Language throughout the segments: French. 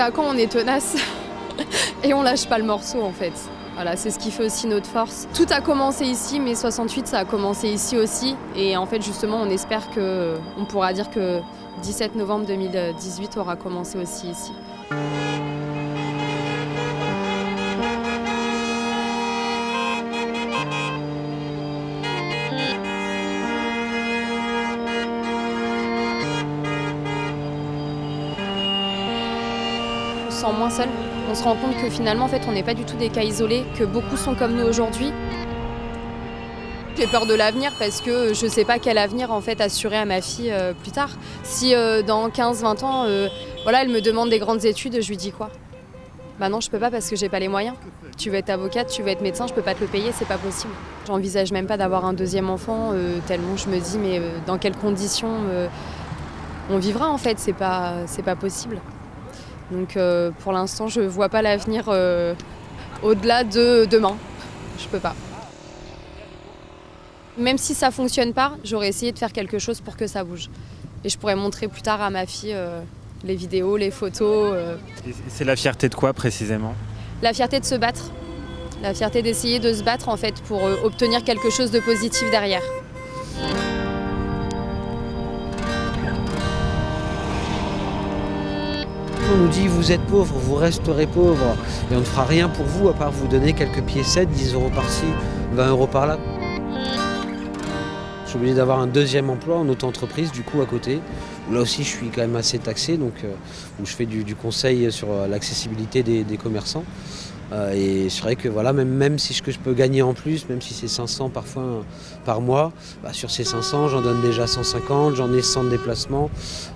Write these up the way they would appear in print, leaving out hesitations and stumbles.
À Caen, on est tenace et on lâche pas le morceau en fait. Voilà, c'est ce qui fait aussi notre force. Tout a commencé ici, mais 68, ça a commencé ici aussi. Et en fait, justement, on espère on pourra dire que 17 novembre 2018 aura commencé aussi ici. On se sent moins seul. On se rend compte que finalement, en fait, on n'est pas du tout des cas isolés, que beaucoup sont comme nous aujourd'hui. J'ai peur de l'avenir parce que je ne sais pas quel avenir en fait assurer à ma fille plus tard. Si dans 15-20 ans, voilà, elle me demande des grandes études, je lui dis quoi? Bah non, je peux pas parce que j'ai pas les moyens. Tu veux être avocate, tu veux être médecin, je peux pas te le payer, c'est pas possible. J'envisage même pas d'avoir un deuxième enfant, tellement je me dis mais dans quelles conditions on vivra en fait, c'est pas possible. Donc pour l'instant, je vois pas l'avenir au-delà de demain. Je peux pas. Même si ça fonctionne pas, j'aurais essayé de faire quelque chose pour que ça bouge. Et je pourrais montrer plus tard à ma fille les vidéos, les photos. Et c'est la fierté de quoi précisément? La fierté de se battre. La fierté d'essayer de se battre en fait pour obtenir quelque chose de positif derrière. On nous dit vous êtes pauvre, vous resterez pauvre et on ne fera rien pour vous à part vous donner quelques piécettes, 10 € par-ci, 20 € par-là. Je suis obligé d'avoir un deuxième emploi en auto-entreprise du coup à côté. Là aussi je suis quand même assez taxé, donc où je fais du conseil sur l'accessibilité des commerçants. Et c'est vrai que voilà, même si je peux gagner en plus, même si c'est 500 parfois par mois, bah sur ces 500 j'en donne déjà 150, j'en ai 100 de déplacement.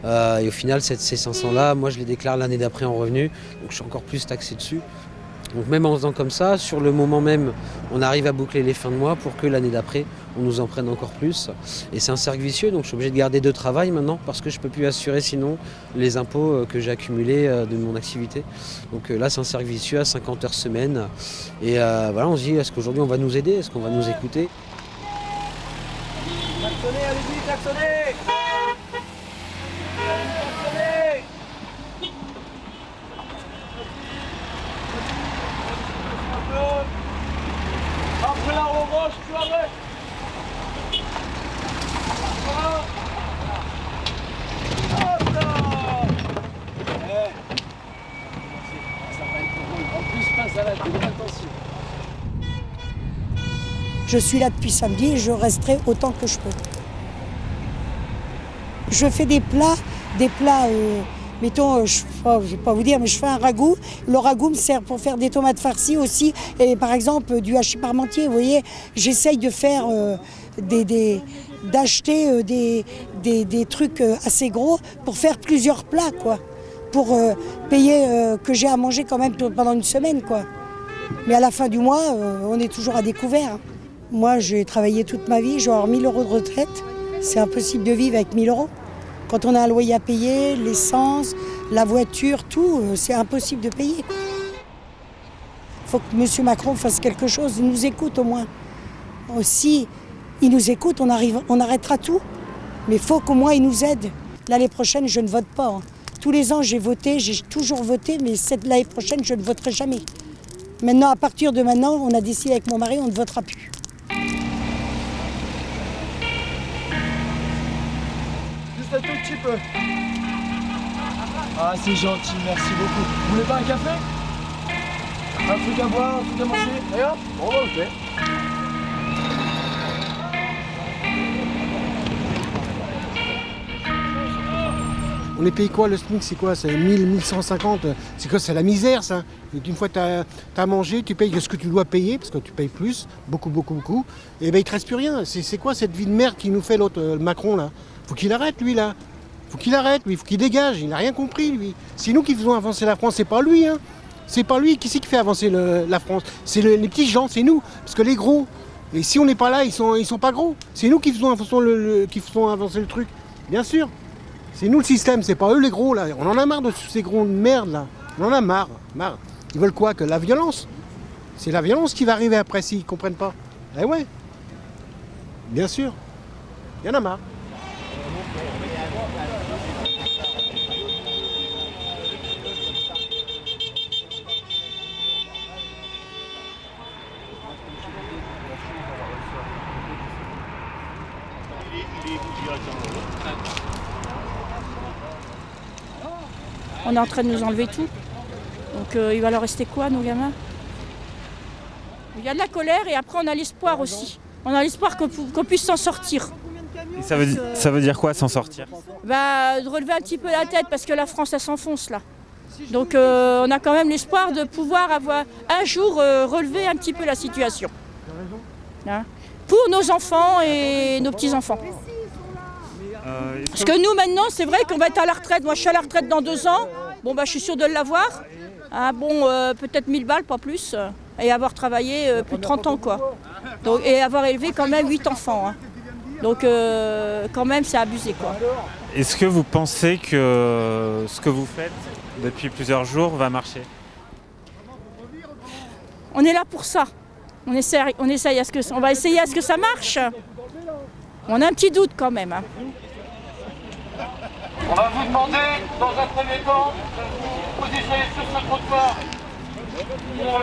Et au final ces 500 là, moi je les déclare l'année d'après en revenu, donc je suis encore plus taxé dessus. Donc même en faisant comme ça, sur le moment même, on arrive à boucler les fins de mois pour que l'année d'après, on nous en prenne encore plus. Et c'est un cercle vicieux, donc je suis obligé de garder 2 travails maintenant parce que je ne peux plus assurer sinon les impôts que j'ai accumulés de mon activité. Donc là, c'est un cercle vicieux à 50 heures semaine. Et voilà, on se dit, est-ce qu'aujourd'hui on va nous aider? Est-ce qu'on va nous écouter? Klaxonnez, allez-y, klaxonnez! Après la revanche, tu arrêtes. Hop là. Ça va être drôle. En plus, face à la télé, attention. Je suis là depuis samedi et je resterai autant que je peux. Je fais des plats, mettons, je ne vais pas vous dire, mais je fais un ragoût. Le ragoût me sert pour faire des tomates farcies aussi, et par exemple du hachis parmentier. Vous voyez, j'essaye de faire d'acheter des trucs assez gros pour faire plusieurs plats, quoi, pour payer que j'ai à manger quand même pendant une semaine, quoi. Mais à la fin du mois, on est toujours à découvert. Moi, j'ai travaillé toute ma vie, je vais avoir 1 000 € de retraite. C'est impossible de vivre avec 1 000 €. Quand on a un loyer à payer, l'essence, la voiture, tout, c'est impossible de payer. Il faut que M. Macron fasse quelque chose, il nous écoute au moins. Si il nous écoute, on arrêtera tout. Mais il faut qu'au moins il nous aide. L'année prochaine, je ne vote pas. Hein. Tous les ans, j'ai voté, j'ai toujours voté, mais l'année prochaine, je ne voterai jamais. Maintenant, à partir de maintenant, on a décidé avec mon mari, on ne votera plus. Juste un tout petit peu. Ah, c'est gentil, merci beaucoup. Vous voulez pas un café? Un truc à boire, un truc à manger? Et hop, bon, ok. On les paye quoi? Le SMIC, c'est quoi? C'est 1000, 1150. C'est quoi? C'est la misère, ça. Et une fois que tu as mangé, tu payes ce que tu dois payer, parce que tu payes plus, beaucoup. Et ben il ne te reste plus rien. C'est quoi cette vie de merde qui nous fait l'autre, le Macron, là? Faut qu'il arrête, lui, là. Faut qu'il arrête, lui. Faut qu'il dégage. Il n'a rien compris, lui. C'est nous qui faisons avancer la France, c'est pas lui, hein. C'est pas lui. Qui c'est qui fait avancer la France? C'est les petits gens, c'est nous. Parce que les gros, et si on n'est pas là, ils sont pas gros. C'est nous qui faisons avancer le truc. Bien sûr. C'est nous le système, c'est pas eux les gros là. On en a marre de tous ces gros de merde là. On en a marre. Ils veulent quoi? Que la violence? C'est la violence qui va arriver après s'ils comprennent pas. Eh ouais. Bien sûr. Il y en a marre. On est en train de nous enlever tout. Donc il va leur rester quoi, nos gamins? Il y a de la colère et après on a l'espoir aussi. On a l'espoir qu'on puisse s'en sortir. Et ça veut dire quoi s'en sortir? De relever un petit peu la tête parce que la France elle s'enfonce là. Donc on a quand même l'espoir de pouvoir avoir un jour relever un petit peu la situation. Hein, pour nos enfants et nos petits-enfants. Parce que nous maintenant c'est vrai qu'on va être à la retraite. Moi je suis à la retraite dans 2 ans. Bon je suis sûre de l'avoir. Ah, peut-être 1000 balles, pas plus. Et avoir travaillé plus de 30 ans quoi. Donc, et avoir élevé quand même 8 enfants. Hein. Donc quand même c'est abusé quoi. Est-ce que vous pensez que ce que vous faites depuis plusieurs jours va marcher? On est là pour ça. On va essayer à ce que ça marche. On a un petit doute quand même. Hein. On va vous demander, dans un premier temps, de vous positionner sur ce trottoir pour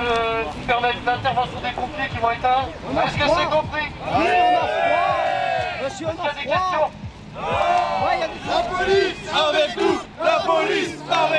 permettre l'intervention des pompiers qui vont être là. Est-ce que c'est compris? Oui, on a froid. Monsieur, on a des questions? La police avec nous! La police avec nous!